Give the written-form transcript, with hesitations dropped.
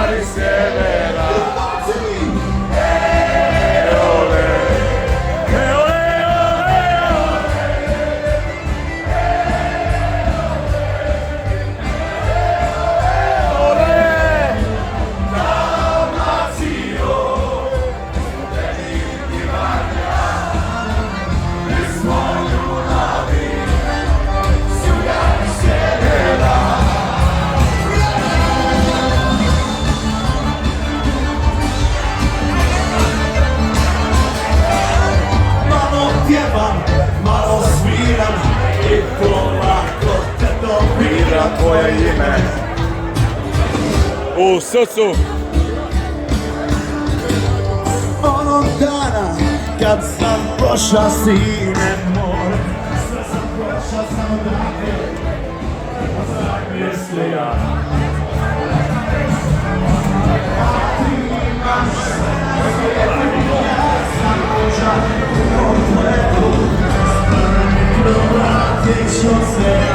stari sjevera. Malo sviram i polako te dobiram. Tvoje ime u srcu. Onog dana kad sam prošao sine more, sve sam prošao samo dake, zrak mislija. A ti imaš sve na svijetu, ja sam tužan u kompletu. Vratit ću se.